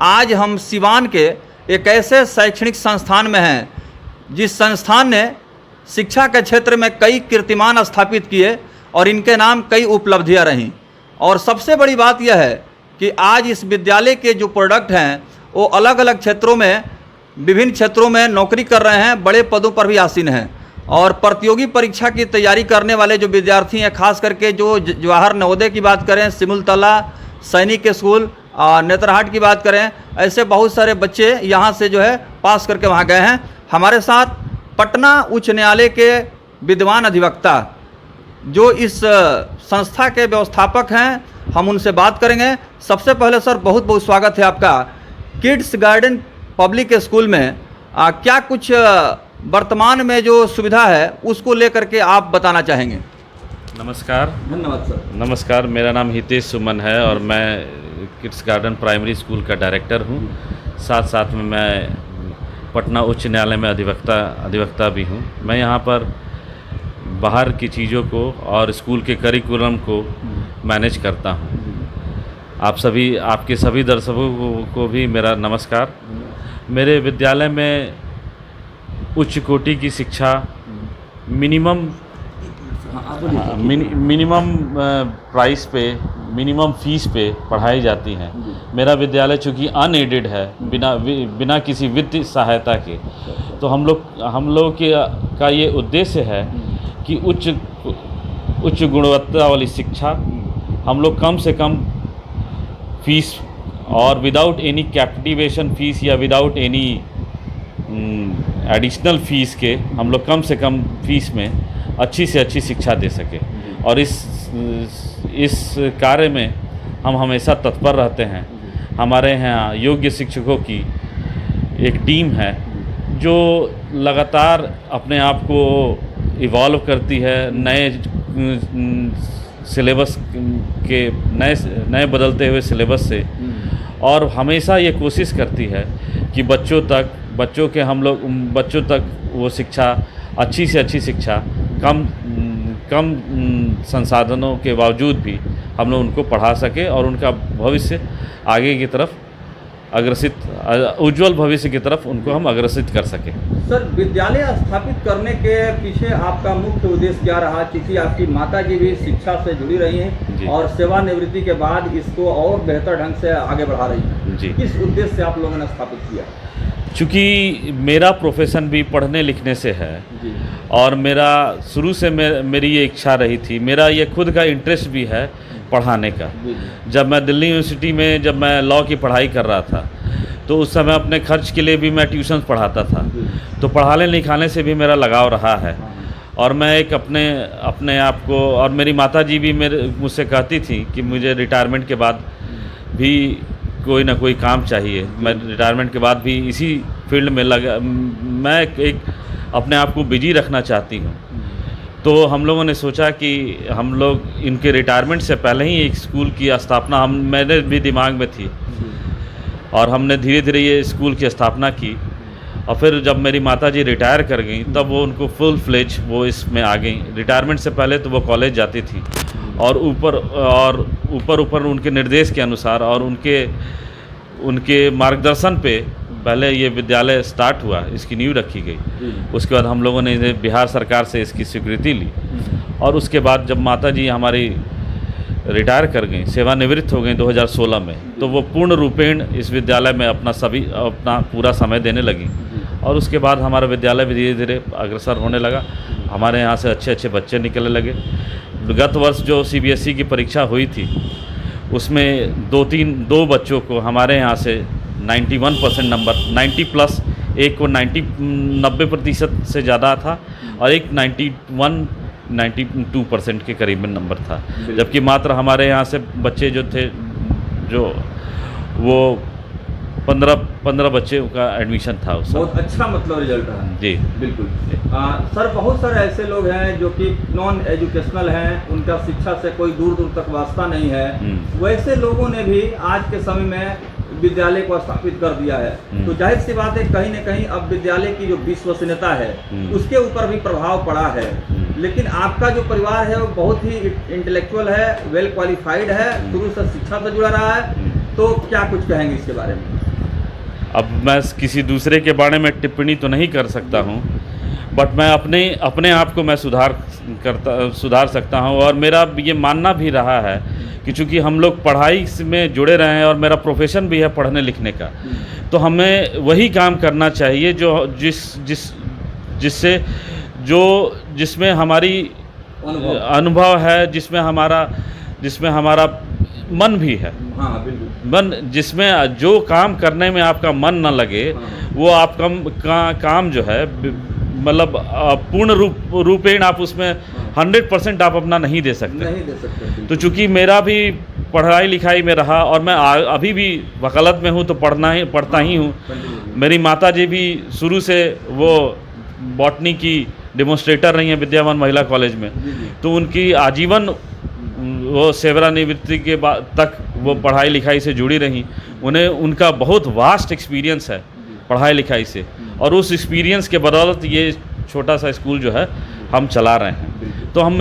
आज हम सिवान के एक ऐसे शैक्षणिक संस्थान में हैं जिस संस्थान ने शिक्षा के क्षेत्र में कई कीर्तिमान स्थापित किए और इनके नाम कई उपलब्धियां रहीं। और सबसे बड़ी बात यह है कि आज इस विद्यालय के जो प्रोडक्ट हैं वो अलग अलग क्षेत्रों में, विभिन्न क्षेत्रों में नौकरी कर रहे हैं, बड़े पदों पर भी आसीन हैं। और प्रतियोगी परीक्षा की तैयारी करने वाले जो विद्यार्थी हैं, खास करके जो जवाहर नवोदय की बात करें, सिमुलतला, सैनिक स्कूल, नेतरहाट की बात करें, ऐसे बहुत सारे बच्चे यहाँ से जो है पास करके वहाँ गए हैं। हमारे साथ पटना उच्च न्यायालय के विद्वान अधिवक्ता जो इस संस्था के व्यवस्थापक हैं, हम उनसे बात करेंगे। सबसे पहले सर बहुत बहुत स्वागत है आपका। किड्स गार्डन पब्लिक स्कूल में क्या कुछ वर्तमान में जो सुविधा है उसको लेकर के आप बताना चाहेंगे? नमस्कार। धन्यवाद सर। नमस्कार, मेरा नाम हितेश सुमन है और मैं किड्स गार्डन प्राइमरी स्कूल का डायरेक्टर हूँ। साथ साथ में मैं पटना उच्च न्यायालय में अधिवक्ता भी हूँ। मैं यहाँ पर बाहर की चीज़ों को और स्कूल के करिकुलम को मैनेज करता हूँ। आपके सभी दर्शकों को भी मेरा नमस्कार। मेरे विद्यालय में उच्च कोटि की शिक्षा मिनिमम प्राइस पे, मिनिमम फीस पे पढ़ाई जाती हैं। मेरा विद्यालय चूँकि अनएडेड है, बिना किसी वित्तीय सहायता के, तो हम लोग का ये उद्देश्य है कि उच्च गुणवत्ता वाली शिक्षा हम लोग कम से कम फीस और विदाउट एनी कैप्टिवेशन फीस या विदाउट एनी एडिशनल फीस के हम लोग कम से कम फीस में अच्छी से अच्छी शिक्षा दे सके। और इस कार्य में हम हमेशा तत्पर रहते हैं। हमारे यहाँ योग्य शिक्षकों की एक टीम है जो लगातार अपने आप को इवॉल्व करती है, नए सिलेबस के नए बदलते हुए सिलेबस से, और हमेशा ये कोशिश करती है कि बच्चों तक वो शिक्षा, अच्छी से अच्छी शिक्षा कम संसाधनों के बावजूद भी हम लोग उनको पढ़ा सके और उनका भविष्य आगे की तरफ उज्जवल भविष्य की तरफ उनको हम अग्रसित कर सकें। सर, विद्यालय स्थापित करने के पीछे आपका मुख्य उद्देश्य क्या रहा? क्योंकि आपकी माता जी भी शिक्षा से जुड़ी रही हैं और सेवानिवृत्ति के बाद इसको और बेहतर ढंग से आगे बढ़ा रही हैं जी। किस उद्देश्य से आप लोगों ने स्थापित किया? चूँकि मेरा प्रोफेशन भी पढ़ने लिखने से है जी। और मेरा शुरू से मेरी ये इच्छा रही थी, मेरा ये खुद का इंटरेस्ट भी है पढ़ाने का। जब मैं दिल्ली यूनिवर्सिटी में जब मैं लॉ की पढ़ाई कर रहा था तो उस समय अपने खर्च के लिए भी मैं ट्यूशन पढ़ाता था, तो पढ़ाने लिखाने से भी मेरा लगाव रहा है। और मैं एक अपने आप को, और मेरी माता जी भी मुझसे कहती थी कि मुझे रिटायरमेंट के बाद भी कोई ना कोई काम चाहिए। मैं रिटायरमेंट के बाद भी इसी फील्ड में मैं एक अपने आप को बिजी रखना चाहती हूँ। तो हम लोगों ने सोचा कि हम लोग इनके रिटायरमेंट से पहले ही एक स्कूल की स्थापना मेरे भी दिमाग में थी, और हमने धीरे धीरे ये स्कूल की स्थापना की। और फिर जब मेरी माताजी रिटायर कर गई तब वो उनको फुल फ्लेज वो इसमें आ गई। रिटायरमेंट से पहले तो वो कॉलेज जाती थी और ऊपर उनके निर्देश के अनुसार और उनके मार्गदर्शन पे पहले ये विद्यालय स्टार्ट हुआ, इसकी नींव रखी गई। उसके बाद हम लोगों ने बिहार सरकार से इसकी स्वीकृति ली, और उसके बाद जब माताजी हमारी रिटायर कर गई, सेवानिवृत्त हो गई 2016 में, तो वो पूर्ण रूपेण इस विद्यालय में अपना पूरा समय देने लगी। और उसके बाद हमारा विद्यालय भी धीरे धीरे अग्रसर होने लगा। हमारे यहाँ से अच्छे अच्छे बच्चे निकलने लगे। गत वर्ष जो CBSE की परीक्षा हुई थी उसमें दो बच्चों को हमारे यहाँ से 91% नंबर, 90+, एक को 90% से ज़्यादा था और एक 92% के करीब में नंबर था। जबकि मात्र हमारे यहाँ से बच्चे जो थे वो 15 बच्चे का एडमिशन था उस बहुत अच्छा मतलब रिजल्ट रहा जी। बिल्कुल सर, बहुत सारे ऐसे लोग हैं जो कि नॉन एजुकेशनल हैं, उनका शिक्षा से कोई दूर तक वास्ता नहीं है। वैसे लोगों ने भी आज के समय में विद्यालय को स्थापित कर दिया है, तो जाहिर सी बात है कहीं न कहीं अब विद्यालय की जो विश्वसनीयता है उसके ऊपर भी प्रभाव पड़ा है। लेकिन आपका जो परिवार है वो बहुत ही इंटेलेक्चुअल है, वेल क्वालिफाइड है, शुरू से शिक्षा से जुड़ा रहा है, तो क्या कुछ कहेंगे इसके बारे में? अब मैं किसी दूसरे के बारे में टिप्पणी तो नहीं कर सकता हूँ, बट मैं अपने आप को मैं सुधार सकता हूँ। और मेरा ये मानना भी रहा है कि चूँकि हम लोग पढ़ाई में जुड़े रहे हैं और मेरा प्रोफेशन भी है पढ़ने लिखने का, तो हमें वही काम करना चाहिए जो जिसमें हमारी अनुभव है, जिसमें हमारा मन भी है। हाँ बिल्कुल। मन जिसमें जो काम करने में आपका मन न लगे, वो आपका काम जो है मतलब पूर्ण रूपेण आप उसमें 100% आप अपना नहीं दे सकते। तो चूँकि मेरा भी पढ़ाई लिखाई में रहा और मैं अभी भी वकालत में हूँ, तो पढ़ता ही हूँ। मेरी माता जी भी शुरू से वो बॉटनी की डेमोन्स्ट्रेटर रही हैं विद्यावन महिला कॉलेज में, तो उनकी आजीवन वो सेवानिवृत्ति के बाद तक वो पढ़ाई लिखाई से जुड़ी रहीं। उनका बहुत वास्ट एक्सपीरियंस है पढ़ाई लिखाई से, और उस एक्सपीरियंस के बदौलत ये छोटा सा स्कूल जो है हम चला रहे हैं। तो हम